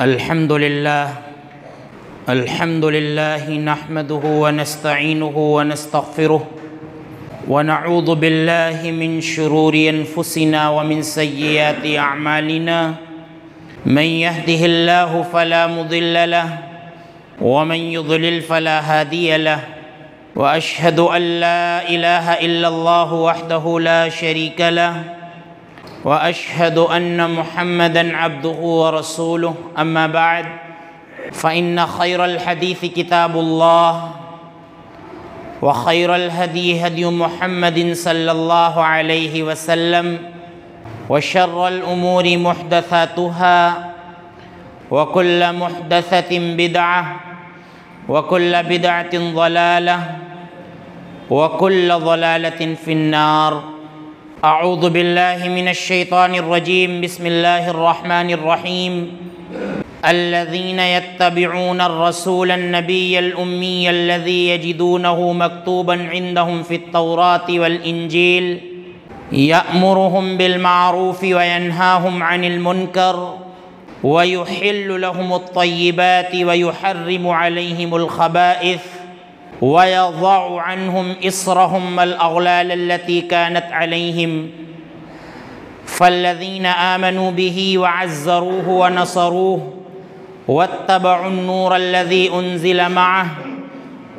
الحمد لله نحمده ونستعينه ونستغفره ونعوذ بالله من شرور أنفسنا ومن سيئات أعمالنا من يهده الله فلا مضل له ومن يضلل فلا هادي له وأشهد أن لا إله إلا الله وحده لا شريك له وأشهد أن محمدًا عبده ورسوله أما بعد فإن خير الحديث كتاب الله وخير الهدي هدي محمد صلى الله عليه وسلم وشر الأمور محدثاتها وكل محدثة بدعة وكل بدعة ضلالة وكل ضلالة في النار. اعوذ باللہ من الشیطان الرجیم. بسم اللہ الرحمن الرحیم. الذین یتبعون الرسول النبی الأمی الذی یجدونہ مکتوبا عندہم فی التوراۃ والانجیل یأمرہم بالمعروف وینہاہم عن المنکر ویحل لہم الطیبات ویحرم علیہم الخبائث وَيَضَعُ عَنْهُمْ إِصْرَهُمْ وَالْأَغْلَالَ الَّتِي كَانَتْ عَلَيْهِمْ فَالَّذِينَ آمَنُوا بِهِ وَعَزَّرُوهُ وَنَصَرُوهُ وَاتَّبَعُوا النُّورَ الَّذِي أُنزِلَ مَعَهُ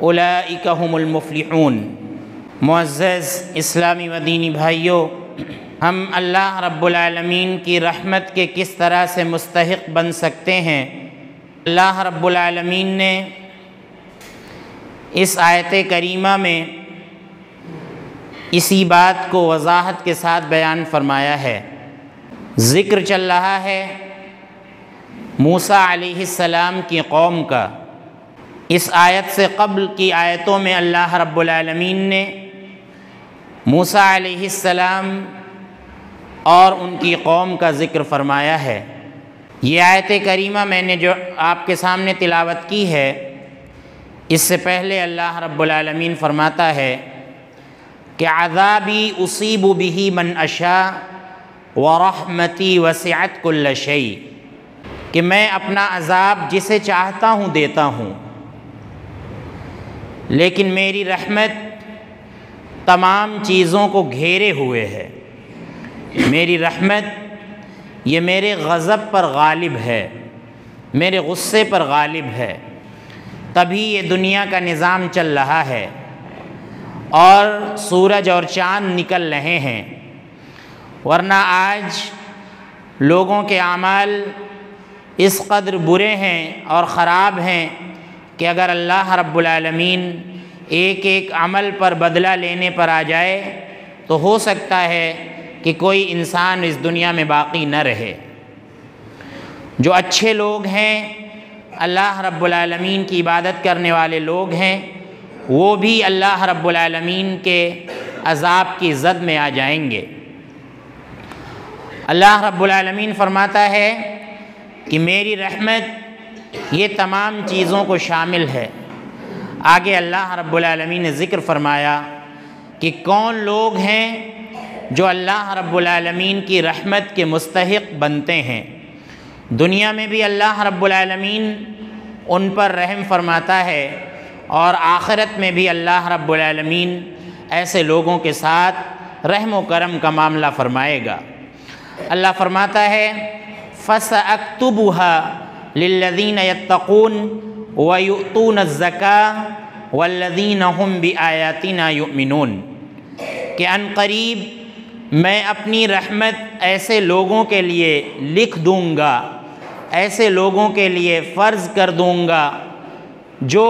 أُولَئِكَ هُمُ الْمُفْلِحُونَ. معزز اسلامی و دینی بھائیوں، ہم اللہ رب العالمین کی رحمت کے کس طرح سے مستحق بن سکتے ہیں؟ اللہ رب العالمین نے اس آیت کریمہ میں اسی بات کو وضاحت کے ساتھ بیان فرمایا ہے. ذکر چل رہا ہے موسیٰ علیہ السلام کی قوم کا. اس آیت سے قبل کی آیتوں میں اللہ رب العالمین نے موسیٰ علیہ السلام اور ان کی قوم کا ذکر فرمایا ہے. یہ آیت کریمہ میں نے جو آپ کے سامنے تلاوت کی ہے، اس سے پہلے اللہ رب العالمین فرماتا ہے کہ عذابی اصیب بہ من اشاء ورحمتی وسعت کل شیء، کہ میں اپنا عذاب جسے چاہتا ہوں دیتا ہوں، لیکن میری رحمت تمام چیزوں کو گھیرے ہوئے ہے. میری رحمت یہ میرے غضب پر غالب ہے، میرے غصے پر غالب ہے، تبھی یہ دنیا کا نظام چل رہا ہے اور سورج اور چاند نکل رہے ہیں. ورنہ آج لوگوں کے اعمال اس قدر برے ہیں اور خراب ہیں کہ اگر اللہ رب العالمین ایک ایک عمل پر بدلہ لینے پر آ جائے تو ہو سکتا ہے کہ کوئی انسان اس دنیا میں باقی نہ رہے. جو اچھے لوگ ہیں، اللہ رب العالمین کی عبادت کرنے والے لوگ ہیں، وہ بھی اللہ رب العالمین کے عذاب کی زد میں آ جائیں گے. اللہ رب العالمین فرماتا ہے کہ میری رحمت یہ تمام چیزوں کو شامل ہے. آگے اللہ رب العالمین نے ذکر فرمایا کہ کون لوگ ہیں جو اللہ رب العالمین کی رحمت کے مستحق بنتے ہیں. دنیا میں بھی اللہ رب العالمین ان پر رحم فرماتا ہے اور آخرت میں بھی اللہ رب العالمین ایسے لوگوں کے ساتھ رحم و کرم کا معاملہ فرمائے گا. اللہ فرماتا ہے فَسَأَكْتُبُهَا لِلَّذِينَ يَتَّقُونَ وَيُؤْتُونَ الزَّكَاةَ وَالَّذِينَ هُمْ بِآيَاتِنَا يُؤْمِنُونَ، کہ ان قریب میں اپنی رحمت ایسے لوگوں کے لیے لکھ دوں گا، ایسے لوگوں کے لیے فرض کر دوں گا جو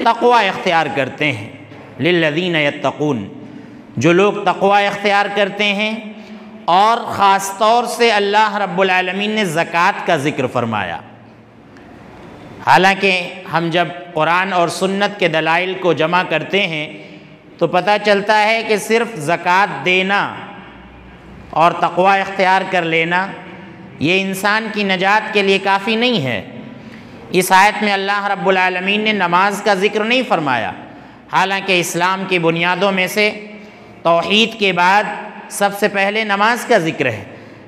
تقوی اختیار کرتے ہیں. للذین یتقون، جو لوگ تقوی اختیار کرتے ہیں. اور خاص طور سے اللہ رب العالمین نے زکوٰۃ کا ذکر فرمایا. حالانکہ ہم جب قرآن اور سنت کے دلائل کو جمع کرتے ہیں تو پتہ چلتا ہے کہ صرف زکوٰۃ دینا اور تقوی اختیار کر لینا یہ انسان کی نجات کے لیے کافی نہیں ہے. اس آیت میں اللہ رب العالمین نے نماز کا ذکر نہیں فرمایا، حالانکہ اسلام کی بنیادوں میں سے توحید کے بعد سب سے پہلے نماز کا ذکر ہے،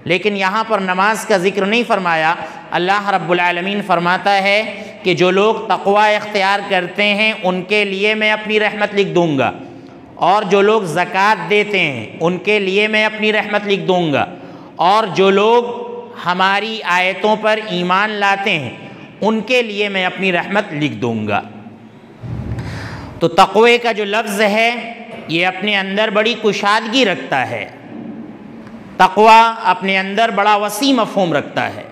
لیکن یہاں پر نماز کا ذکر نہیں فرمایا اللہ رب العالمین فرماتا ہے کہ جو لوگ تقوی اختیار کرتے ہیں ان کے لیے میں اپنی رحمت لکھ دوں گا، اور جو لوگ زکوٰۃ دیتے ہیں ان کے لیے میں اپنی رحمت لکھ دوں گا، اور جو لوگ ہماری آیتوں پر ایمان لاتے ہیں ان کے لیے میں اپنی رحمت لکھ دوں گا۔ تو تقوی کا جو لفظ ہے یہ اپنے اندر بڑی کشادگی رکھتا ہے، تقوی اپنے اندر بڑا وسیع مفہوم رکھتا ہے،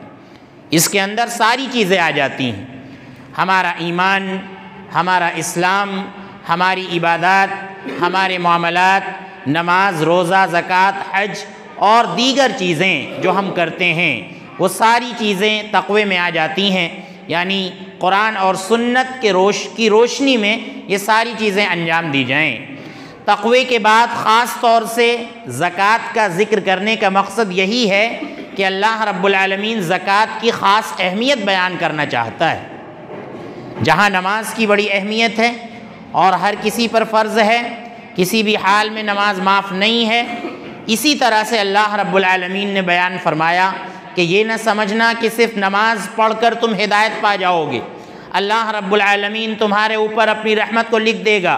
اس کے اندر ساری چیزیں آ جاتی ہیں، ہمارا ایمان، ہمارا اسلام، ہماری عبادات، ہمارے معاملات، نماز، روزہ، زکوٰۃ، حج اور دیگر چیزیں جو ہم کرتے ہیں وہ ساری چیزیں تقوی میں آ جاتی ہیں، یعنی قرآن اور سنت کی روشنی میں یہ ساری چیزیں انجام دی جائیں۔ تقوی کے بعد خاص طور سے زکوٰۃ کا ذکر کرنے کا مقصد یہی ہے کہ اللہ رب العالمین زکوٰۃ کی خاص اہمیت بیان کرنا چاہتا ہے۔ جہاں نماز کی بڑی اہمیت ہے اور ہر کسی پر فرض ہے، کسی بھی حال میں نماز معاف نہیں ہے، اسی طرح سے اللہ رب العالمین نے بیان فرمایا کہ یہ نہ سمجھنا کہ صرف نماز پڑھ کر تم ہدایت پا جاؤ گے، اللہ رب العالمین تمہارے اوپر اپنی رحمت کو لکھ دے گا،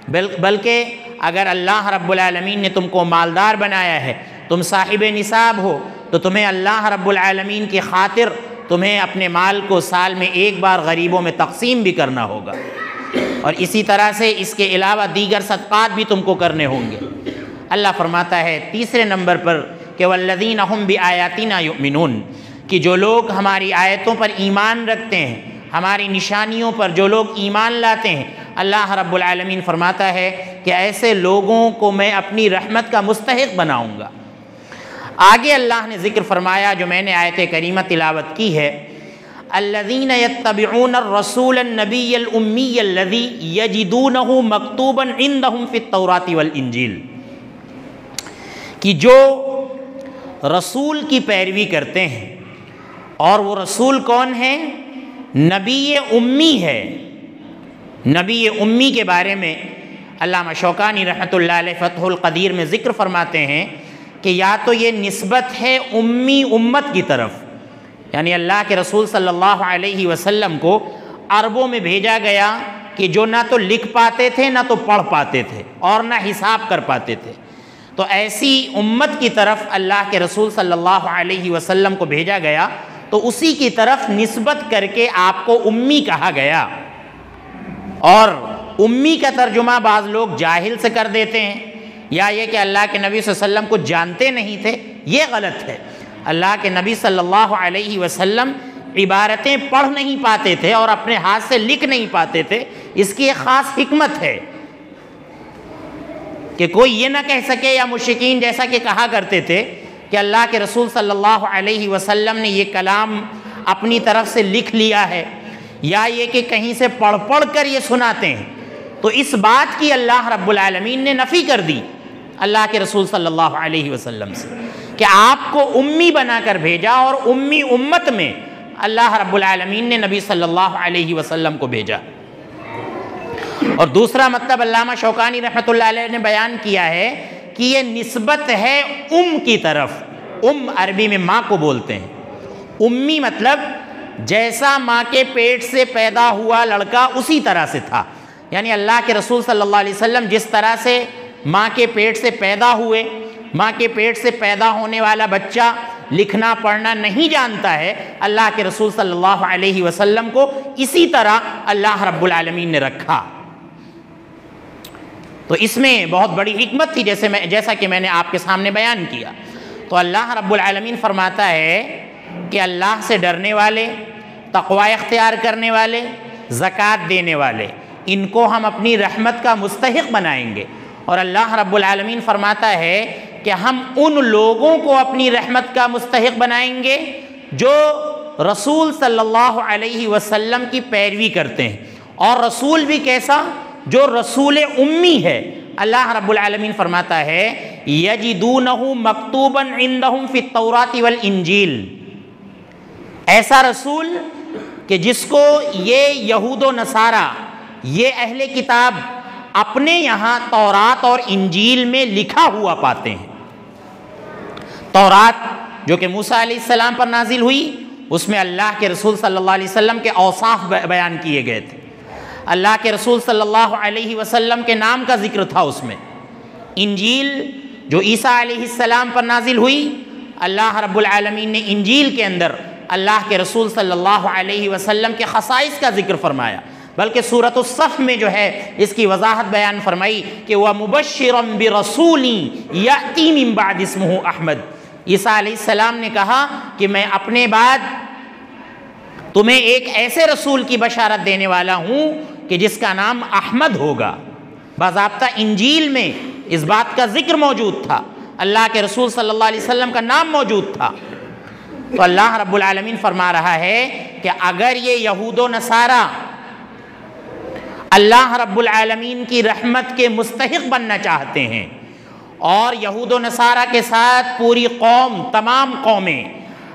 بلکہ اگر اللہ رب العالمین نے تم کو مالدار بنایا ہے، تم صاحب نصاب ہو، تو تمہیں اللہ رب العالمین کی خاطر تمہیں اپنے مال کو سال میں ایک بار غریبوں میں تقسیم بھی کرنا ہوگا، اور اسی طرح سے اس کے علاوہ دیگر صدقات بھی تم کو کرنے ہوں گے۔ اللہ فرماتا ہے تیسرے نمبر پر کہ والذین ھم بآیاتنا یؤمنون، کہ جو لوگ ہماری آیتوں پر ایمان رکھتے ہیں، ہماری نشانیوں پر جو لوگ ایمان لاتے ہیں، اللہ رب العالمین فرماتا ہے کہ ایسے لوگوں کو میں اپنی رحمت کا مستحق بناؤں گا۔ آگے اللہ نے ذکر فرمایا جو میں نے آیت کریمہ تلاوت کی ہے، الذین یتبعون الرسول النبی الامی الذی یجدونہ مکتوبا عندہم فی التوراۃ والانجیل، کہ جو رسول کی پیروی کرتے ہیں، اور وہ رسول کون ہے؟ نبی امی ہے۔ نبی امی کے بارے میں علامہ شوکانی رحمۃ اللہ علیہ فتح القدیر میں ذکر فرماتے ہیں کہ یا تو یہ نسبت ہے امی امت کی طرف، یعنی اللہ کے رسول صلی اللہ علیہ وسلم کو عربوں میں بھیجا گیا کہ جو نہ تو لکھ پاتے تھے نہ تو پڑھ پاتے تھے اور نہ حساب کر پاتے تھے، تو ایسی امت کی طرف اللہ کے رسول صلی اللہ علیہ وسلم کو بھیجا گیا، تو اسی کی طرف نسبت کر کے آپ کو امی کہا گیا۔ اور امی کا ترجمہ بعض لوگ جاہل سے کر دیتے ہیں، یا یہ کہ اللہ کے نبی صلی اللہ علیہ وسلم کو جانتے نہیں تھے، یہ غلط ہے۔ اللہ کے نبی صلی اللہ علیہ وسلم عبارتیں پڑھ نہیں پاتے تھے اور اپنے ہاتھ سے لکھ نہیں پاتے تھے، اس کی ایک خاص حکمت ہے کہ کوئی یہ نہ کہہ سکے، یا مشرکین جیسا کہ کہا کرتے تھے کہ اللہ کے رسول صلی اللہ علیہ وسلم نے یہ کلام اپنی طرف سے لکھ لیا ہے، یا یہ کہ کہیں سے پڑھ پڑھ کر یہ سناتے ہیں، تو اس بات کی اللہ رب العالمین نے نفی کر دی اللہ کے رسول صلی اللہ علیہ وسلم سے کہ آپ کو امی بنا کر بھیجا، اور امی امت میں اللہ رب العالمین نے نبی صلی اللہ علیہ وسلم کو بھیجا۔ اور دوسرا مطلب علامہ شوکانی رحمۃ اللہ علیہ نے بیان کیا ہے کہ یہ نسبت ہے کی طرف۔ عربی میں ماں کو بولتے ہیں، امی مطلب جیسا ماں کے پیٹ سے پیدا ہوا لڑکا اسی طرح سے تھا، یعنی اللہ کے رسول صلی اللہ علیہ وسلم جس طرح سے ماں کے پیٹ سے پیدا ہوئے، ماں کے پیٹ سے پیدا ہونے والا بچہ لکھنا پڑھنا نہیں جانتا ہے، اللہ کے رسول صلی اللہ علیہ وسلم کو اسی طرح اللہ رب العالمین نے رکھا۔ تو اس میں بہت بڑی حکمت تھی، جیسا کہ میں نے آپ کے سامنے بیان کیا۔ تو اللہ رب العالمین فرماتا ہے کہ اللہ سے ڈرنے والے، تقوی اختیار کرنے والے، زکوٰۃ دینے والے، ان کو ہم اپنی رحمت کا مستحق بنائیں گے۔ اور اللہ رب العالمین فرماتا ہے کہ ہم ان لوگوں کو اپنی رحمت کا مستحق بنائیں گے جو رسول صلی اللہ علیہ وسلم کی پیروی کرتے ہیں، اور رسول بھی کیسا؟ جو رسول امی ہے۔ اللہ رب العالمین فرماتا ہے یجدونہ مکتوبا عندہم فی التوراۃ والانجیل، ایسا رسول کہ جس کو یہ یہود و نصارہ، یہ اہل کتاب اپنے یہاں تورات اور انجیل میں لکھا ہوا پاتے ہیں۔ تورات جو کہ موسیٰ علیہ السلام پر نازل ہوئی، اس میں اللہ کے رسول صلی اللہ علیہ وسلم کے اوصاف بیان کیے گئے تھے، اللہ کے رسول صلی اللہ علیہ وسلم کے نام کا ذکر تھا اس میں۔ انجیل جو عیسیٰ علیہ السلام پر نازل ہوئی، اللہ رب العالمین نے انجیل کے اندر اللہ کے رسول صلی اللہ علیہ وسلم کے خصائص کا ذکر فرمایا، بلکہ سورۃ الصف میں جو ہے اس کی وضاحت بیان فرمائی کہ وَمُبَشِّرًا بِرَسُولٍ يَأْتِي مِن بَعْدِ اسْمُهُ احمد۔ عیسیٰ علیہ السلام نے کہا کہ میں اپنے بعد تمہیں ایک ایسے رسول کی بشارت دینے والا ہوں کہ جس کا نام احمد ہوگا۔ باضابطہ انجیل میں اس بات کا ذکر موجود تھا، اللہ کے رسول صلی اللہ علیہ وسلم کا نام موجود تھا۔ تو اللہ رب العالمین فرما رہا ہے کہ اگر یہ یہود و نصارہ اللہ رب العالمین کی رحمت کے مستحق بننا چاہتے ہیں، اور یہود و نصارہ کے ساتھ پوری قوم، تمام قومیں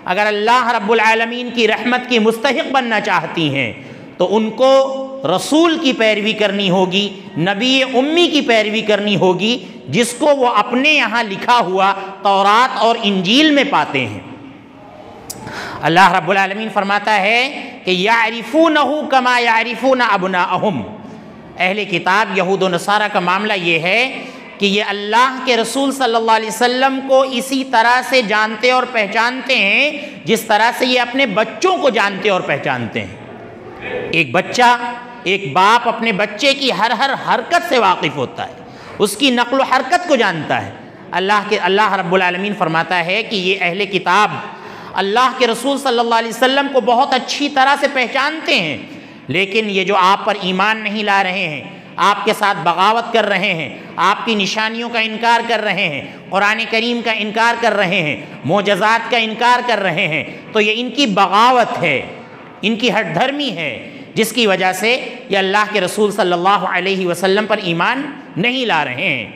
اگر اللہ رب العالمین کی رحمت کی مستحق بننا چاہتی ہیں تو ان کو رسول کی پیروی کرنی ہوگی، نبی امی کی پیروی کرنی ہوگی، جس کو وہ اپنے یہاں لکھا ہوا تورات اور انجیل میں پاتے ہیں۔ اللہ رب العالمین فرماتا ہے کہ یعرفونہ کما یعرفون ابناءہم۔ اہل کتاب یہود و نصارہ کا معاملہ یہ ہے کہ یہ اللہ کے رسول صلی اللہ علیہ وسلم کو اسی طرح سے جانتے اور پہچانتے ہیں جس طرح سے یہ اپنے بچوں کو جانتے اور پہچانتے ہیں۔ ایک بچہ، ایک باپ اپنے بچے کی ہر حرکت سے واقف ہوتا ہے، اس کی نقل و حرکت کو جانتا ہے۔ اللہ رب العالمین فرماتا ہے کہ یہ اہل کتاب اللہ کے رسول صلی اللہ علیہ وسلم کو بہت اچھی طرح سے پہچانتے ہیں، لیکن یہ جو آپ پر ایمان نہیں لا رہے ہیں، آپ کے ساتھ بغاوت کر رہے ہیں، آپ کی نشانیوں کا انکار کر رہے ہیں، قرآن کریم کا انکار کر رہے ہیں، معجزات کا انکار کر رہے ہیں، تو یہ ان کی بغاوت ہے، ان کی ہٹ دھرمی ہے، جس کی وجہ سے یہ اللہ کے رسول صلی اللہ علیہ وسلم پر ایمان نہیں لا رہے ہیں۔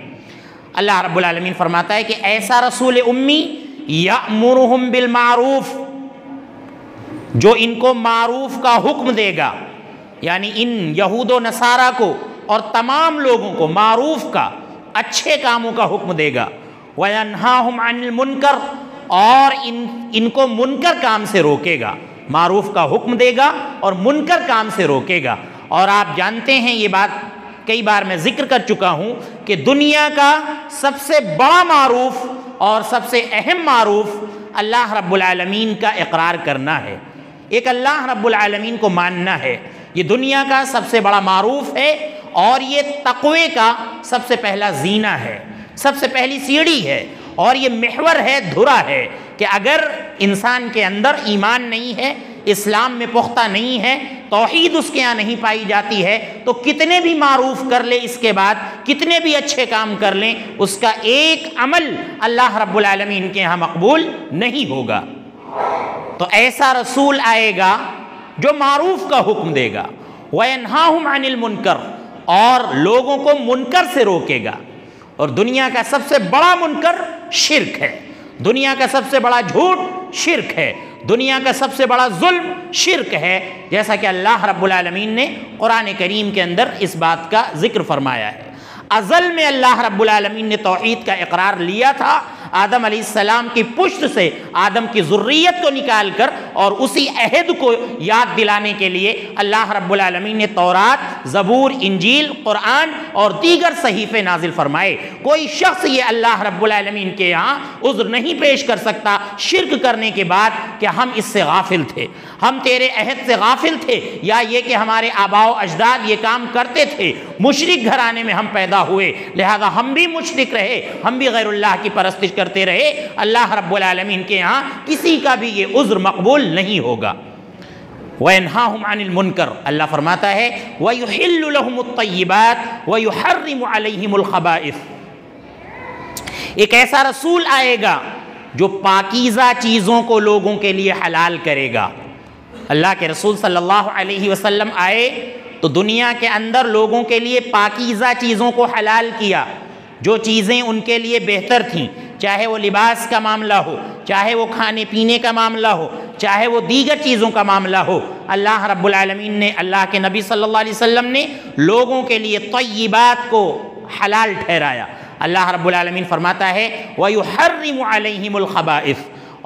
اللہ رب العالمین فرماتا ہے کہ ایسا رسول امی یأمرہم بالمعروف، جو ان کو معروف کا حکم دے گا، یعنی ان یہود و نصارہ کو اور تمام لوگوں کو معروف کا، اچھے کاموں کا حکم دے گا، وَيَنْهَاهُمْ عَنِ الْمُنْكَرِ، اور ان کو منکر کام سے روکے گا۔ معروف کا حکم دے گا اور منکر کام سے روکے گا۔ اور آپ جانتے ہیں، یہ بات کئی بار میں ذکر کر چکا ہوں کہ دنیا کا سب سے بڑا معروف اور سب سے اہم معروف اللہ رب العالمین کا اقرار کرنا ہے، ایک اللہ رب العالمین کو ماننا ہے۔ یہ دنیا کا سب سے بڑا معروف ہے، اور یہ تقوی کا سب سے پہلا زینہ ہے، سب سے پہلی سیڑھی ہے، اور یہ محور ہے، دھرا ہے کہ اگر انسان کے اندر ایمان نہیں ہے، اسلام میں پختہ نہیں ہے، توحید اس کے یہاں نہیں پائی جاتی ہے، تو کتنے بھی معروف کر لے، اس کے بعد کتنے بھی اچھے کام کر لیں، اس کا ایک عمل اللہ رب العالمین کے یہاں مقبول نہیں ہوگا۔ تو ایسا رسول آئے گا جو معروف کا حکم دے گا، وَيَنْهَاهُمْ عَنِ الْمُنْكَرِ، اور لوگوں کو منکر سے روکے گا۔ اور دنیا کا سب سے بڑا منکر شرک ہے، دنیا کا سب سے بڑا جھوٹ شرک ہے، دنیا کا سب سے بڑا ظلم شرک ہے، جیسا کہ اللہ رب العالمین نے قرآن کریم کے اندر اس بات کا ذکر فرمایا ہے۔ ازل میں اللہ رب العالمین نے توحید کا اقرار لیا تھا، آدم علیہ السلام کی پشت سے آدم کی ذریت کو نکال کر، اور اسی عہد کو یاد دلانے کے لیے اللہ رب العالمین نے تورات، زبور، انجیل، قرآن اور دیگر صحیفے نازل فرمائے۔ کوئی شخص یہ اللہ رب العالمین کے یہاں عذر نہیں پیش کر سکتا شرک کرنے کے بعد کہ ہم اس سے غافل تھے، ہم تیرے عہد سے غافل تھے، یا یہ کہ ہمارے آباء و اجداد یہ کام کرتے تھے، مشرک گھرانے میں ہم پیدا ہوئے، لہذا ہم بھی مشرک رہے، ہم بھی غیر اللہ کی پرستش کرتے رہے۔ اللہ رب العالمین کے یہاں کسی کا بھی یہ عذر مقبول نہیں ہوگا۔ وَيَنْهَاهُمْ عَنِ الْمُنْكَرِ، اللہ فرماتا ہے وَيُحِلُّ لَهُمُ الطَّيِّبَاتِ وَيُحَرِّمُ عَلَيْهِمُ الْخَبَائِثِ، ایک ایسا رسول آئے گا جو پاکیزہ چیزوں کو لوگوں کے لیے حلال کرے گا۔ اللہ کے رسول صلی اللہ علیہ وسلم آئے تو دنیا کے اندر لوگوں کے لیے پاکیزہ چیزوں کو حلال کیا، جو چیزیں ان کے لیے بہتر تھیں، چاہے وہ لباس کا معاملہ ہو، چاہے وہ کھانے پینے کا معاملہ ہو، چاہے وہ دیگر چیزوں کا معاملہ ہو، اللہ رب العالمین نے، اللہ کے نبی صلی اللہ علیہ وسلم نے لوگوں کے لیے طیبات کو حلال ٹھہرایا۔ اللہ رب العالمین فرماتا ہے وَيُحَرِّمُ عَلَيْهِمُ الْخَبَائِثِ،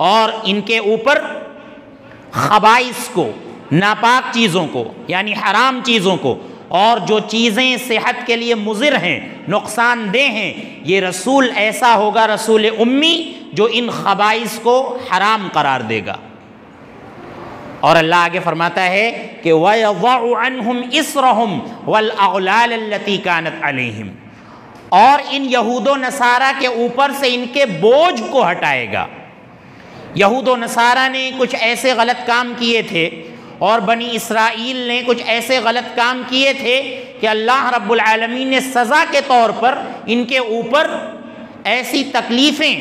اور ان کے اوپر خبائث کو، ناپاک چیزوں کو یعنی حرام چیزوں کو، اور جو چیزیں صحت کے لیے مضر ہیں، نقصان دہ ہیں، یہ رسول ایسا ہوگا، رسول امی، جو ان خبائث کو حرام قرار دے گا۔ اور اللہ آگے فرماتا ہے کہ وَيَضَعُ عَنْهُمْ إِصْرَهُمْ وَالْأَغْلَالَ الَّتِي كَانَتْ عَلَيْهِمْ، اور ان یہود و نصارہ کے اوپر سے ان کے بوجھ کو ہٹائے گا۔ یہود و نصارہ نے کچھ ایسے غلط کام کیے تھے اور بنی اسرائیل نے کچھ ایسے غلط کام کیے تھے کہ اللہ رب العالمین نے سزا کے طور پر ان کے اوپر ایسی تکلیفیں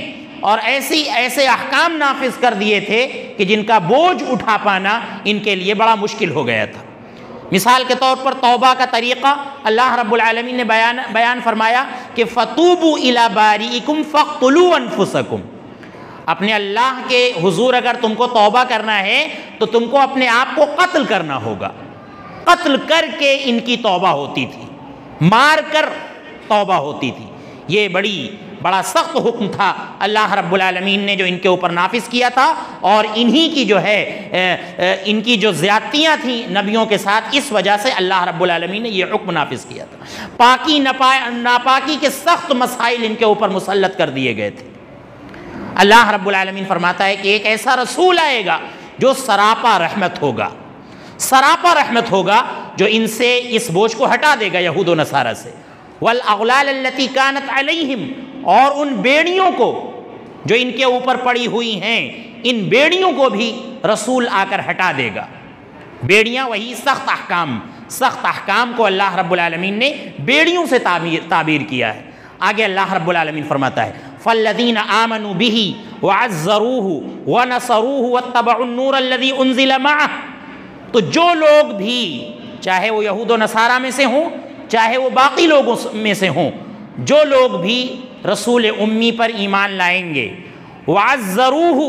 اور ایسے احکام نافذ کر دیے تھے کہ جن کا بوجھ اٹھا پانا ان کے لیے بڑا مشکل ہو گیا تھا۔ مثال کے طور پر توبہ کا طریقہ اللہ رب العالمین نے بیان فرمایا کہ فَتُوبُوا إِلَى بَارِئِكُمْ فَاقْتُلُوا أَنفُسَكُمْ، اپنے اللہ کے حضور اگر تم کو توبہ کرنا ہے تو تم کو اپنے آپ کو قتل کرنا ہوگا۔ قتل کر کے ان کی توبہ ہوتی تھی، مار کر توبہ ہوتی تھی۔ یہ بڑا سخت حکم تھا اللہ رب العالمین نے جو ان کے اوپر نافذ کیا تھا، اور انہی کی جو ہے ان کی جو زیادتیاں تھیں نبیوں کے ساتھ، اس وجہ سے اللہ رب العالمین نے یہ حکم نافذ کیا تھا۔ پاکی ناپاکی کے سخت مسائل ان کے اوپر مسلط کر دیے گئے تھے۔ اللہ رب العالمین فرماتا ہے کہ ایک ایسا رسول آئے گا جو سراپا رحمت ہوگا، سراپا رحمت ہوگا، جو ان سے اس بوجھ کو ہٹا دے گا یہود و نصارہ سے۔ وَالْأَغْلَالَ الَّتِي كَانَتْ عَلَيْهِمْ، اور ان بیڑیوں کو جو ان کے اوپر پڑی ہوئی ہیں، ان بیڑیوں کو بھی رسول آ کر ہٹا دے گا۔ بیڑیاں وہی سخت احکام کو اللہ رب العالمین نے بیڑیوں سے تعبیر کیا ہے۔ آگے اللہ رب العالمین فرماتا ہے فَالَّذِينَ آمَنُوا بِهِ وَعَزَّرُوهُ وَنَصَرُوهُ وَاتَّبَعُوا النُّورَ الَّذِي أُنزِلَ مَعَهُ، تو جو لوگ بھی، چاہے وہ یہود و نصارہ میں سے ہوں چاہے وہ باقی لوگوں میں سے ہوں، جو لوگ بھی رسول امی پر ایمان لائیں گے، وَعَزَّرُوهُ،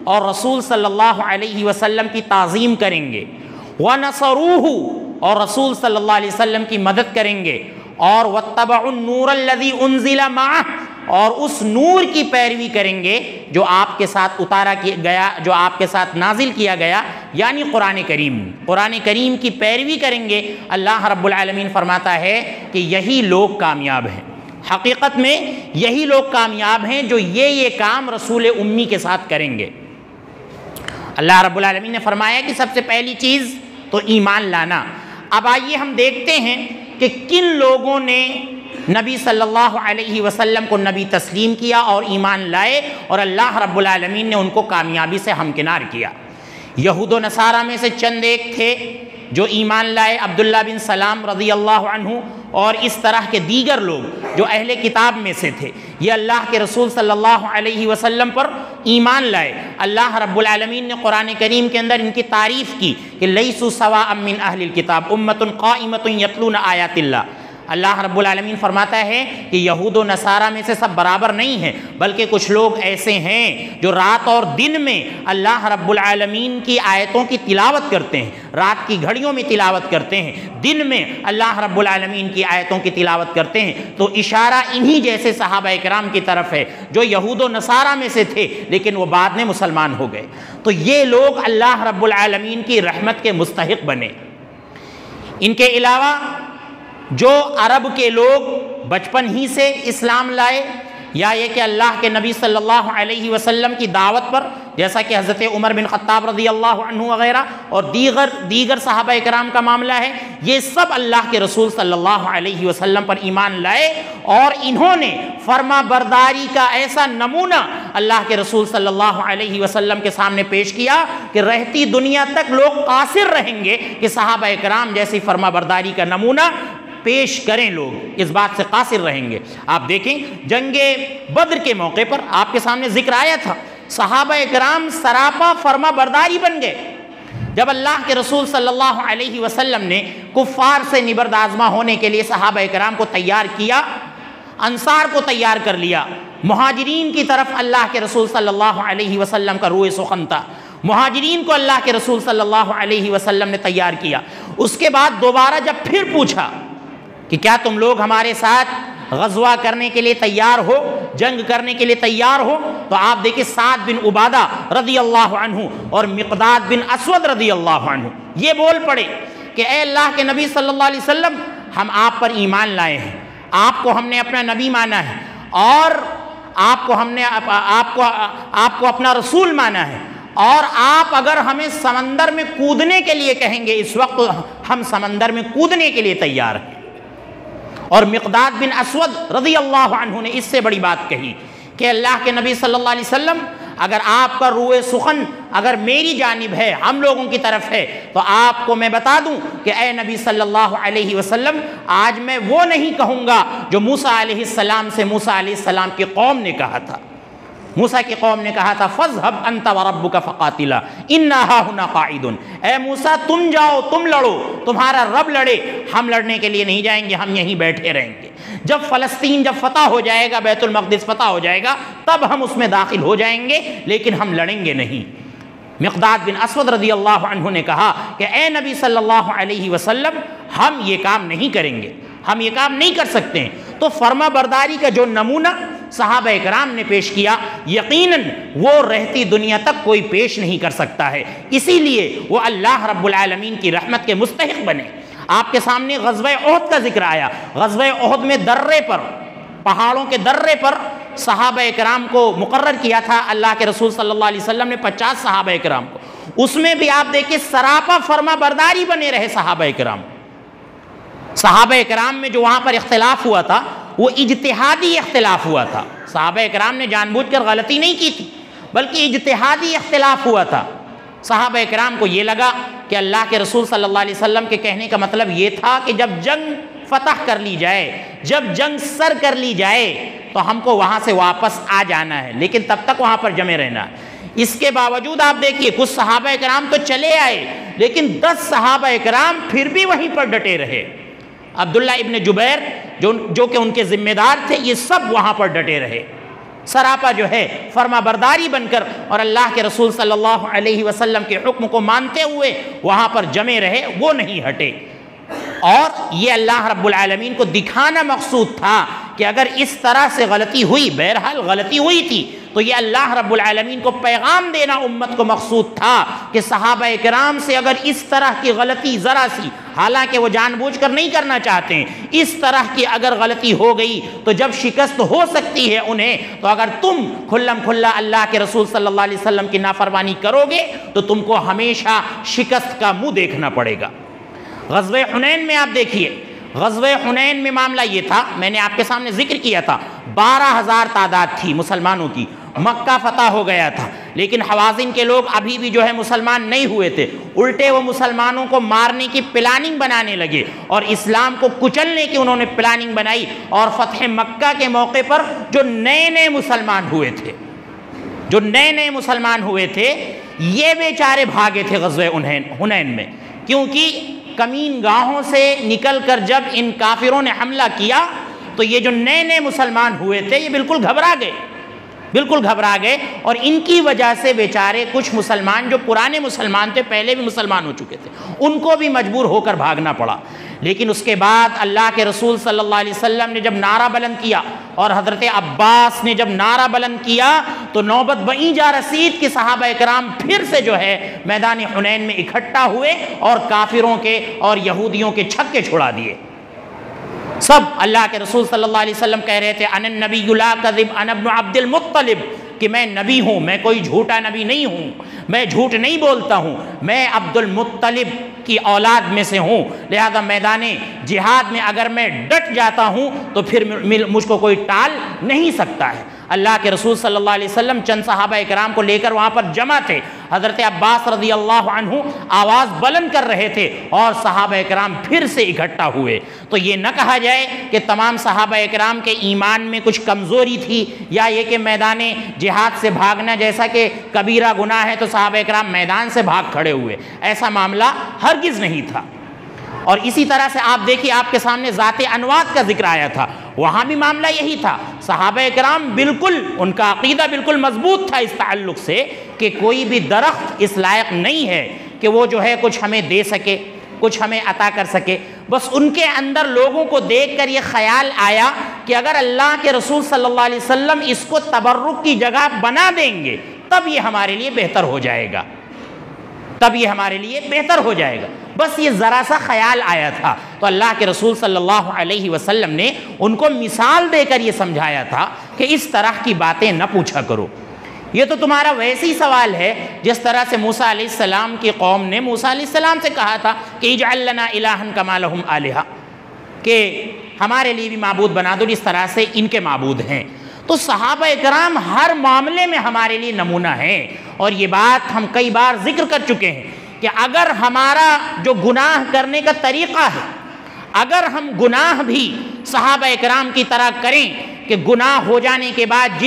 اور رسول صلی اللہ علیہ وسلم کی تعظیم کریں گے، وَنَصَرُوهُ، اور رسول صلی اللہ علیہ وسلم کی مدد کریں گے، اور وَاتَّبَعُوا النُّورَ الَّذِي أُنزِلَ مَعَهُ، اور اس نور کی پیروی کریں گے جو آپ کے ساتھ اتارا گیا، جو آپ کے ساتھ نازل کیا گیا، یعنی قرآن کریم کی پیروی کریں گے۔ اللہ رب العالمین فرماتا ہے کہ یہی لوگ کامیاب ہیں، حقیقت میں یہی لوگ کامیاب ہیں جو یہ کام رسول امی کے ساتھ کریں گے۔ اللہ رب العالمین نے فرمایا کہ سب سے پہلی چیز تو ایمان لانا۔ اب آئیے ہم دیکھتے ہیں کہ کن لوگوں نے نبی صلی اللہ علیہ وسلم کو نبی تسلیم کیا اور ایمان لائے، اور اللہ رب العالمین نے ان کو کامیابی سے ہمکنار کیا۔ یہود و نصارہ میں سے چند ایک تھے جو ایمان لائے، عبداللہ بن سلام رضی اللہ عنہ، اور اس طرح کے دیگر لوگ جو اہل کتاب میں سے تھے، یہ اللہ کے رسول صلی اللہ علیہ وسلم پر ایمان لائے۔ اللہ رب العالمین نے قرآن کریم کے اندر ان کی تعریف کی کہ لیسوا سواء من اہل الکتاب امۃ قائمۃ یتلون آیات اللہ۔ اللہ رب العالمین فرماتا ہے کہ یہود و نصارہ میں سے سب برابر نہیں ہیں، بلکہ کچھ لوگ ایسے ہیں جو رات اور دن میں اللہ رب العالمین کی آیتوں کی تلاوت کرتے ہیں، رات کی گھڑیوں میں تلاوت کرتے ہیں، دن میں اللہ رب العالمین کی آیتوں کی تلاوت کرتے ہیں۔ تو اشارہ انہی جیسے صحابہ کرام کی طرف ہے جو یہود و نصارہ میں سے تھے لیکن وہ بعد میں مسلمان ہو گئے۔ تو یہ لوگ اللہ رب العالمین کی رحمت کے مستحق بنے۔ ان کے علاوہ جو عرب کے لوگ بچپن ہی سے اسلام لائے، یا یہ کہ اللہ کے نبی صلی اللہ علیہ وسلم کی دعوت پر، جیسا کہ حضرت عمر بن خطاب رضی اللہ عنہ وغیرہ اور دیگر صحابہ کرام کا معاملہ ہے، یہ سب اللہ کے رسول صلی اللہ علیہ وسلم پر ایمان لائے، اور انہوں نے فرما برداری کا ایسا نمونہ اللہ کے رسول صلی اللہ علیہ وسلم کے سامنے پیش کیا کہ رہتی دنیا تک لوگ قاصر رہیں گے کہ صحابہ کرام جیسی فرما برداری کا نمونہ پیش کریں، لوگ اس بات سے قاصر رہیں گے۔ آپ دیکھیں جنگ بدر کے موقع پر آپ کے سامنے ذکر آیا تھا، صحابہ کرام سراپا فرما برداری بن گئے۔ جب اللہ کے رسول صلی اللہ علیہ وسلم نے کفار سے نبرد آزما ہونے کے لیے صحابہ کرام کو تیار کیا، انصار کو تیار کر لیا، مہاجرین کی طرف اللہ کے رسول صلی اللہ علیہ وسلم کا روئے سخن تھا، مہاجرین کو اللہ کے رسول صلی اللہ علیہ وسلم نے تیار کیا۔ اس کے بعد دوبارہ جب پھر پوچھا کہ کیا تم لوگ ہمارے ساتھ غزوہ کرنے کے لیے تیار ہو، جنگ کرنے کے لیے تیار ہو، تو آپ دیکھیں سعد بن عبادہ رضی اللہ عنہ اور مقداد بن اسود رضی اللہ عنہ یہ بول پڑے کہ اے اللہ کے نبی صلی اللہ علیہ وسلم، ہم آپ پر ایمان لائے ہیں، آپ کو ہم نے اپنا نبی مانا ہے، اور آپ کو اپنا رسول مانا ہے، اور آپ اگر ہمیں سمندر میں کودنے کے لیے کہیں گے اس وقت ہم سمندر میں کودنے کے لیے تیار ہیں۔ اور مقداد بن اسود رضی اللہ عنہ نے اس سے بڑی بات کہی کہ اللہ کے نبی صلی اللہ علیہ وسلم، اگر آپ کا روئے سخن اگر میری جانب ہے، ہم لوگوں کی طرف ہے، تو آپ کو میں بتا دوں کہ اے نبی صلی اللہ علیہ وسلم، آج میں وہ نہیں کہوں گا جو موسیٰ علیہ السلام سے موسیٰ علیہ السلام کی قوم نے کہا تھا۔ موسیٰ کی قوم نے کہا تھا فَاذْهَبْ أَنْتَ وَرَبُّكَ فَقَاتِلَا إِنَّا هَاهُنَا قَاعِدُونَ، اے موسیٰ تم جاؤ، تم لڑو، تمہارا رب لڑے، ہم لڑنے کے لیے نہیں جائیں گے، ہم یہیں بیٹھے رہیں گے۔ جب فلسطین جب فتح ہو جائے گا، بیت المقدس فتح ہو جائے گا، تب ہم اس میں داخل ہو جائیں گے، لیکن ہم لڑیں گے نہیں۔ مقداد بن اسود رضی اللہ عنہ نے کہا کہ اے نبی صلی اللہ علیہ وسلم، ہم یہ کام نہیں کریں گے، ہم یہ کام نہیں کر سکتے ہیں۔ تو فرما برداری کا جو نمونہ صحابہ کرام نے پیش کیا، یقیناً وہ رہتی دنیا تک کوئی پیش نہیں کر سکتا ہے، اسی لیے وہ اللہ رب العالمین کی رحمت کے مستحق بنے۔ آپ کے سامنے غزوہ احد کا ذکر آیا۔ غزوہ احد میں درے پر، پہاڑوں کے درے پر صحابہ کرام کو مقرر کیا تھا اللہ کے رسول صلی اللہ علیہ وسلم نے 50 صحابہ کرام کو، اس میں بھی آپ دیکھیں سراپا فرما برداری بنے رہے صحابہ کرام۔ صحابہ کرام میں جو وہاں پر اختلاف ہوا تھا وہ اجتہادی اختلاف ہوا تھا، صحابہ کرام نے جان بوجھ کر غلطی نہیں کی تھی، بلکہ اجتہادی اختلاف ہوا تھا۔ صحابہ کرام کو یہ لگا کہ اللہ کے رسول صلی اللہ علیہ وسلم کے کہنے کا مطلب یہ تھا کہ جب جنگ فتح کر لی جائے، جب جنگ سر کر لی جائے تو ہم کو وہاں سے واپس آ جانا ہے، لیکن تب تک وہاں پر جمے رہنا ہے۔ اس کے باوجود آپ دیکھیے کچھ صحابہ کرام تو چلے آئے، لیکن 10 صحابہ کرام پھر بھی وہیں پر ڈٹے رہے۔ عبداللہ ابن جبیر جو کہ ان کے ذمہ دار تھے، یہ سب وہاں پر ڈٹے رہے، سراپا جو ہے فرما برداری بن کر، اور اللہ کے رسول صلی اللہ علیہ وسلم کے حکم کو مانتے ہوئے وہاں پر جمے رہے، وہ نہیں ہٹے۔ اور یہ اللہ رب العالمین کو دکھانا مقصود تھا کہ اگر اس طرح سے غلطی ہوئی، بہرحال غلطی ہوئی تھی، تو یہ اللہ رب العالمین کو پیغام دینا امت کو مقصود تھا کہ صحابہ کرام سے اگر اس طرح کی غلطی ذرا سی، حالانکہ وہ جان بوجھ کر نہیں کرنا چاہتے ہیں، اس طرح کی اگر غلطی ہو گئی تو جب شکست ہو سکتی ہے انہیں، تو اگر تم کھلم کھلا اللہ کے رسول صلی اللہ علیہ وسلم کی نافرمانی کرو گے تو تم کو ہمیشہ شکست کا منہ دیکھنا پڑے گا۔ غزوہ حنین میں آپ دیکھیے، غزوہ حنین میں معاملہ یہ تھا، میں نے آپ کے سامنے ذکر کیا تھا، 12,000 تعداد تھی مسلمانوں کی، مکہ فتح ہو گیا تھا، لیکن حوازن کے لوگ ابھی بھی جو ہے مسلمان نہیں ہوئے تھے، الٹے وہ مسلمانوں کو مارنے کی پلاننگ بنانے لگے، اور اسلام کو کچلنے کی انہوں نے پلاننگ بنائی، اور فتح مکہ کے موقع پر جو نئے مسلمان ہوئے تھے، جو نئے مسلمان ہوئے تھے، یہ بیچارے بھاگے تھے غزوہ حنین میں، کیونکہ کمین گاہوں سے نکل کر جب ان کافروں نے حملہ کیا تو یہ جو نئے مسلمان ہوئے تھے یہ بالکل گھبرا گئے، اور ان کی وجہ سے بیچارے کچھ مسلمان جو پرانے مسلمان تھے، پہلے بھی مسلمان ہو چکے تھے، ان کو بھی مجبور ہو کر بھاگنا پڑا۔ لیکن اس کے بعد اللہ کے رسول صلی اللہ علیہ وسلم نے جب نعرہ بلند کیا، اور حضرت عباس نے جب نعرہ بلند کیا، تو نوبت بئیں جا رسید کہ صحابہ کرام پھر سے جو ہے میدان حنین میں اکٹھا ہوئے اور کافروں کے اور یہودیوں کے چھکے چھڑا دیے۔ سب اللہ کے رسول صلی اللہ علیہ وسلم کہہ رہے تھے انا النبی لا کذب انا ابن عبد المطلب، کہ میں نبی ہوں، میں کوئی جھوٹا نبی نہیں ہوں، میں جھوٹ نہیں بولتا ہوں، میں عبد المطلب کی اولاد میں سے ہوں، لہذا میدان جہاد میں اگر میں ڈٹ جاتا ہوں تو پھر مجھ کو کوئی ٹال نہیں سکتا ہے۔ اللہ کے رسول صلی اللہ علیہ وسلم چند صحابہ کرام کو لے کر وہاں پر جمع تھے، حضرت عباس رضی اللہ عنہ آواز بلند کر رہے تھے، اور صحابہ کرام پھر سے اکٹھا ہوئے۔ تو یہ نہ کہا جائے کہ تمام صحابہ کرام کے ایمان میں کچھ کمزوری تھی، یا یہ کہ میدان جہاد سے بھاگنا جیسا کہ کبیرہ گناہ ہے تو صحابہ کرام میدان سے بھاگ کھڑے ہوئے، ایسا معاملہ ہرگز نہیں تھا۔ اور اسی طرح سے آپ دیکھیے، آپ کے سامنے ذات انوات کا ذکر آیا تھا، وہاں بھی معاملہ یہی تھا، صحابہ کرام بالکل ان کا عقیدہ بالکل مضبوط تھا اس تعلق سے کہ کوئی بھی درخت اس لائق نہیں ہے کہ وہ جو ہے کچھ ہمیں دے سکے، کچھ ہمیں عطا کر سکے۔ بس ان کے اندر لوگوں کو دیکھ کر یہ خیال آیا کہ اگر اللہ کے رسول صلی اللہ علیہ وسلم اس کو تبرک کی جگہ بنا دیں گے تب یہ ہمارے لیے بہتر ہو جائے گا، تب یہ ہمارے لیے بہتر ہو جائے گا۔ بس یہ ذرا سا خیال آیا تھا، تو اللہ کے رسول صلی اللہ علیہ وسلم نے ان کو مثال دے کر یہ سمجھایا تھا کہ اس طرح کی باتیں نہ پوچھا کرو، یہ تو تمہارا ویسی سوال ہے جس طرح سے موسیٰ علیہ السلام کی قوم نے موسیٰ علیہ السلام سے کہا تھا کہ اجعل لنا الہا کما لہم آلہہ، کہ ہمارے لیے بھی معبود بنا دو جس طرح سے ان کے معبود ہیں۔ تو صحابہ اکرام ہر معاملے میں ہمارے لیے نمونہ ہیں، اور یہ بات ہم کئی بار ذکر کر چکے ہیں کہ اگر ہمارا جو گناہ کرنے کا طریقہ ہے، اگر ہم گناہ بھی صحابہ اکرام کی طرح کریں کہ گناہ ہو جانے کے بعد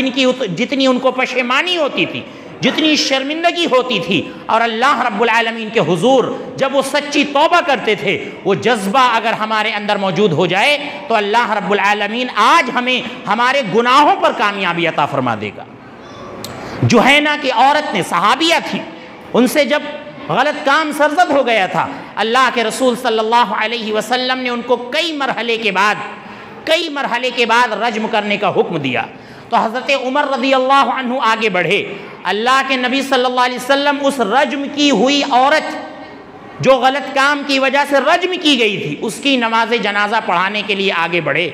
جتنی ان کو پشیمانی ہوتی تھی، جتنی شرمندگی ہوتی تھی، اور اللہ رب العالمین کے حضور جب وہ سچی توبہ کرتے تھے، وہ جذبہ اگر ہمارے اندر موجود ہو جائے تو اللہ رب العالمین آج ہمیں ہمارے گناہوں پر کامیابی عطا فرما دے گا۔ جوہینہ کی عورت نے، صحابیہ تھی، ان سے جب غلط کام سرزد ہو گیا تھا، اللہ کے رسول صلی اللہ علیہ وسلم نے ان کو کئی مرحلے کے بعد رجم کرنے کا حکم دیا۔ تو حضرت عمر رضی اللہ عنہ آگے بڑھے، اللہ کے نبی صلی اللہ علیہ وسلم اس رجم کی ہوئی عورت جو غلط کام کی وجہ سے رجم کی گئی تھی اس کی نماز جنازہ پڑھانے کے لیے آگے بڑھے،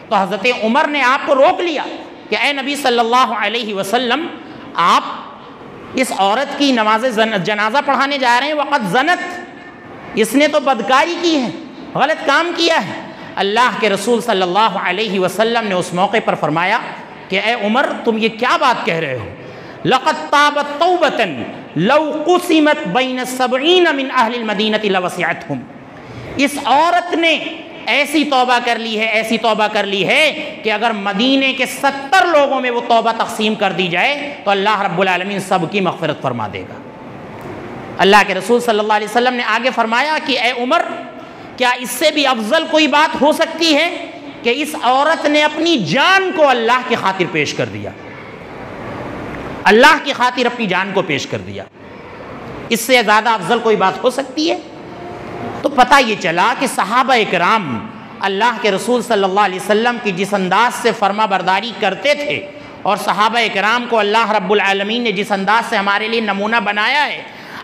تو حضرت عمر نے آپ کو روک لیا کہ اے نبی صلی اللہ علیہ وسلم، آپ اس عورت کی نماز جنازہ پڑھانے جا رہے ہیں، وقت زنت، اس نے تو بدکاری کی ہے، غلط کام کیا ہے۔ اللہ کے رسول صلی اللہ علیہ وسلم نے اس موقع پر فرمایا کہ اے عمر، تم یہ کیا بات کہہ رہے ہو؟ لَقَدْ تَابَتْ تَوْبَةً لَوْ قُسِمَتْ بَيْنَ 70 مِنْ أَهْلِ الْمَدِينَةِ لَوَسِعَتْهُمْ، اس عورت نے ایسی توبہ کر لی ہے کہ اگر مدینے کے 70 لوگوں میں وہ توبہ تقسیم کر دی جائے تو اللہ رب العالمین سب کی مغفرت فرما دے گا۔ اللہ کے رسول صلی اللہ علیہ وسلم نے آگے فرمایا کہ اے عمر، کیا اس سے بھی افضل کوئی بات ہو سکتی ہے کہ اس عورت نے اپنی جان کو اللہ کی خاطر پیش کر دیا، اللہ کی خاطر اپنی جان کو پیش کر دیا، اس سے زیادہ افضل کوئی بات ہو سکتی ہے؟ تو پتہ یہ چلا کہ صحابہ اکرام اللہ کے رسول صلی اللہ علیہ وسلم کی جس انداز سے فرما برداری کرتے تھے، اور صحابہ اکرام کو اللہ رب العالمین نے جس انداز سے ہمارے لیے نمونہ بنایا ہے،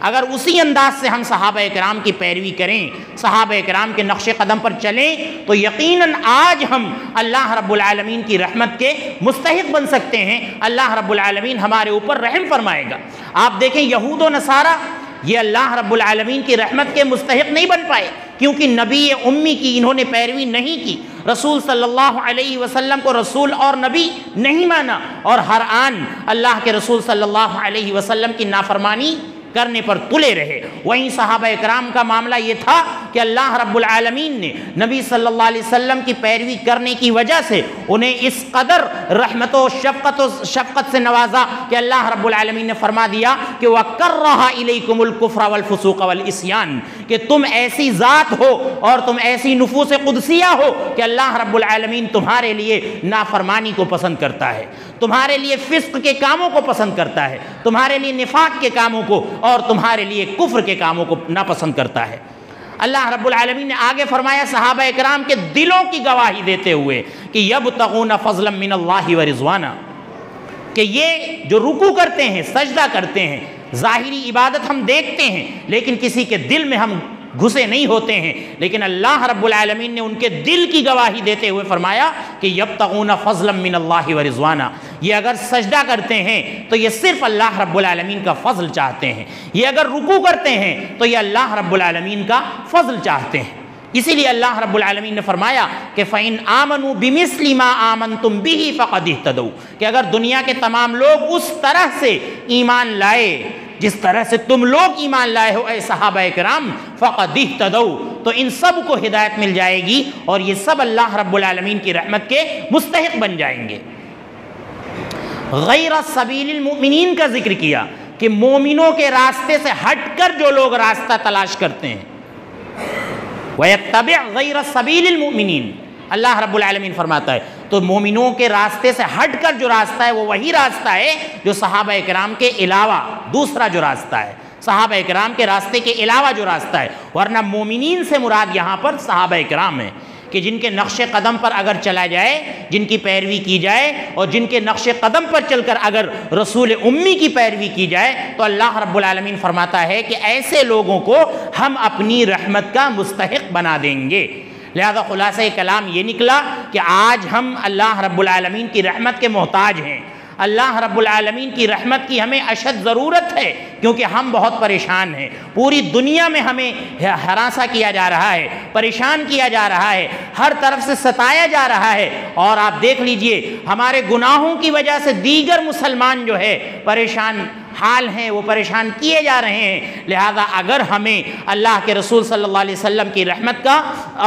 اگر اسی انداز سے ہم صحابہ اکرام کی پیروی کریں، صحابہ اکرام کے نقش قدم پر چلیں، تو یقیناً آج ہم اللہ رب العالمین کی رحمت کے مستحق بن سکتے ہیں، اللہ رب العالمین ہمارے اوپر رحم فرمائے گا۔ آپ دیکھیں یہود و نصارہ یہ اللہ رب العالمین کی رحمت کے مستحق نہیں بن پائے، کیونکہ نبی امی کی انہوں نے پیروی نہیں کی، رسول صلی اللہ علیہ وسلم کو رسول اور نبی نہیں مانا، اور ہر آن اللہ کے رسول صلی اللہ علیہ وسلم کی نافرمانی کرنے پر تلے رہے۔ وہیں صحابہ اکرام کا معاملہ یہ تھا کہ اللہ رب العالمین نے نبی صلی اللہ علیہ وسلم کی پیروی کرنے کی وجہ سے انہیں اس قدر رحمت و شفقت سے نوازا کہ اللہ رب العالمین نے فرما دیا کہ وَكَرَّهَ إِلَيْكُمُ الْكُفْرَ وَالْفُسُوقَ وَالْعِصْيَانَ، کہ تم ایسی ذات ہو اور تم ایسی نفوس قدسیہ ہو کہ اللہ رب العالمین تمہارے لیے نافرمانی کو پسند کرتا ہے، تمہارے لیے فسق کے کاموں کو پسند کرتا ہے، تمہارے لیے نفاق کے کاموں کو اور تمہارے لیے کفر کے کاموں کو ناپسند کرتا ہے۔ اللہ رب العالمین نے آگے فرمایا صحابہ اکرام کے دلوں کی گواہی دیتے ہوئے کہ یبتغون فضلا من اللہ ورضوانا، کہ یہ جو رکوع کرتے ہیں، سجدہ کرتے ہیں، ظاہری عبادت ہم دیکھتے ہیں لیکن کسی کے دل میں ہم گھسے نہیں ہوتے ہیں، لیکن اللہ رب العالمین نے ان کے دل کی گواہی دیتے ہوئے فرمایا کہ یبتغون فضلا من اللہ ورضوانا، یہ اگر سجدہ کرتے ہیں تو یہ صرف اللہ رب العالمین کا فضل چاہتے ہیں، یہ اگر رکوع کرتے ہیں تو یہ اللہ رب العالمین کا فضل چاہتے ہیں۔ اسی لیے اللہ رب العالمین نے فرمایا کہ فَإِنْ آمَنُوا بِمِثْلِ مَا آمَنْتُمْ بِهِ فَقَدِ اهْتَدَوْا، کہ اگر دنیا کے تمام لوگ اس طرح سے ایمان لائے جس طرح سے تم لوگ ایمان لائے ہو اے صحابہ اکرام، فَقَدِ اهْتَدَوْا، تو ان سب کو ہدایت مل جائے گی اور یہ سب اللہ رب العالمین کی رحمت کے مستحق بن جائیں گے۔ غیر سبیل المؤمنین کا ذکر کیا کہ مومنوں کے راستے سے ہٹ کر جو لوگ راستہ تلاش کرتے ہیں، وَيَتَّبِعْ غَيْرَ سَبِيلِ الْمُؤْمِنِينَ، اللہ رب العالمین فرماتا ہے تو مومنوں کے راستے سے ہٹ کر جو راستہ ہے وہ وہی راستہ ہے جو صحابہ اکرام کے علاوہ دوسرا جو راستہ ہے، صحابہ اکرام کے راستے کے علاوہ جو راستہ ہے، ورنہ مومنین سے مراد یہاں پر صحابہ اکرام ہیں کہ جن کے نقش قدم پر اگر چلا جائے، جن کی پیروی کی جائے، اور جن کے نقش قدم پر چل کر اگر رسول امی کی پیروی کی جائے تو اللہ رب العالمین فرماتا ہے کہ ایسے لوگوں کو ہم اپنی رحمت کا مستحق بنا دیں گے۔ لہذا خلاصہ کلام یہ نکلا کہ آج ہم اللہ رب العالمین کی رحمت کے محتاج ہیں۔ اللہ رب العالمین کی رحمت کی ہمیں اشد ضرورت ہے، کیونکہ ہم بہت پریشان ہیں۔ پوری دنیا میں ہمیں ہراساں کیا جا رہا ہے، پریشان کیا جا رہا ہے، ہر طرف سے ستایا جا رہا ہے، اور آپ دیکھ لیجئے ہمارے گناہوں کی وجہ سے دیگر مسلمان جو ہے پریشان حال ہیں، وہ پریشان کیے جا رہے ہیں۔ لہذا اگر ہمیں اللہ کے رسول صلی اللہ علیہ وسلم کی رحمت کا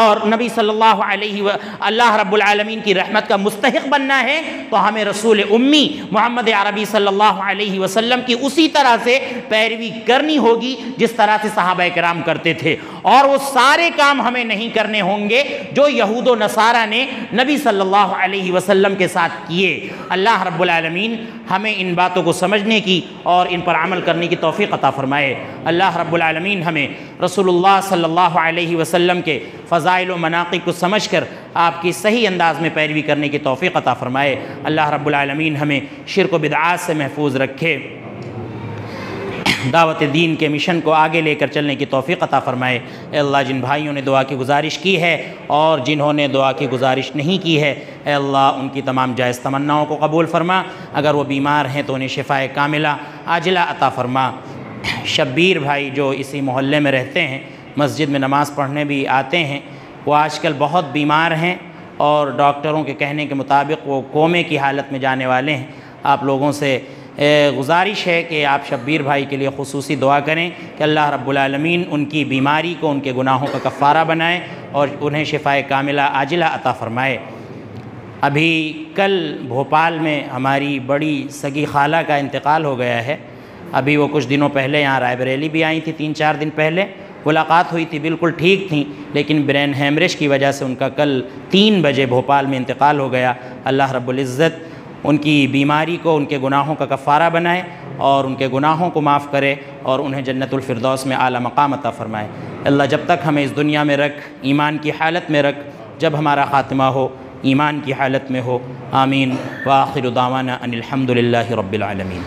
اور نبی صلی اللہ رب العالمین کی رحمت کا مستحق بننا ہے تو ہمیں رسول امی محمد عربی صلی اللہ علیہ وسلم کی اسی طرح سے پیروی کرنی ہوگی جس طرح سے صحابہ کرام کرتے تھے، اور وہ سارے کام ہمیں نہیں کرنے ہوں گے جو یہود و نصارہ نے نبی صلی اللہ علیہ وسلم کے ساتھ کیے۔ اللہ رب العالمین ہمیں ان باتوں کو سمجھنے کی اور ان پر عمل کرنے کی توفیق عطا فرمائے۔ اللہ رب العالمین ہمیں رسول اللہ صلی اللہ علیہ وسلم کے فضائل و مناقب کو سمجھ کر آپ کی صحیح انداز میں پیروی کرنے کی توفیق عطا فرمائے۔ اللہ رب العالمین ہمیں شرک و بدعات سے محفوظ رکھے، دعوت دین کے مشن کو آگے لے کر چلنے کی توفیق عطا فرمائے۔ اے اللہ، جن بھائیوں نے دعا کی گزارش کی ہے اور جنہوں نے دعا کی گزارش نہیں کی ہے، اے اللہ ان کی تمام جائز تمناؤں کو قبول فرما۔ اگر وہ بیمار ہیں تو انہیں شفائے کاملہ عاجلہ عطا فرما۔ شبیر بھائی جو اسی محلے میں رہتے ہیں، مسجد میں نماز پڑھنے بھی آتے ہیں، وہ آج کل بہت بیمار ہیں اور ڈاکٹروں کے کہنے کے مطابق وہ کومے کی حالت میں جانے والے ہیں۔ آپ لوگوں سے گزارش ہے کہ آپ شبیر بھائی کے لیے خصوصی دعا کریں کہ اللہ رب العالمین ان کی بیماری کو ان کے گناہوں کا کفارہ بنائے اور انہیں شفائے کاملہ عاجلہ عطا فرمائے۔ ابھی کل بھوپال میں ہماری بڑی سگی خالہ کا انتقال ہو گیا ہے۔ ابھی وہ کچھ دنوں پہلے یہاں رائے بریلی بھی آئی تھی، 3-4 دن پہلے ملاقات ہوئی تھی، بالکل ٹھیک تھیں، لیکن برین ہیمریج کی وجہ سے ان کا کل 3 بجے بھوپال میں انتقال ہو گیا۔ اللہ رب العزت ان کی بیماری کو ان کے گناہوں کا کفارہ بنائے اور ان کے گناہوں کو معاف کرے اور انہیں جنت الفردوس میں اعلیٰ مقام عطا فرمائے۔ اللہ جب تک ہمیں اس دنیا میں رکھ، ایمان کی حالت میں رکھ، جب ہمارا خاتمہ ہو ایمان کی حالت میں ہو۔ آمین۔ وآخر دعوانا ان الحمد للہ رب العالمین۔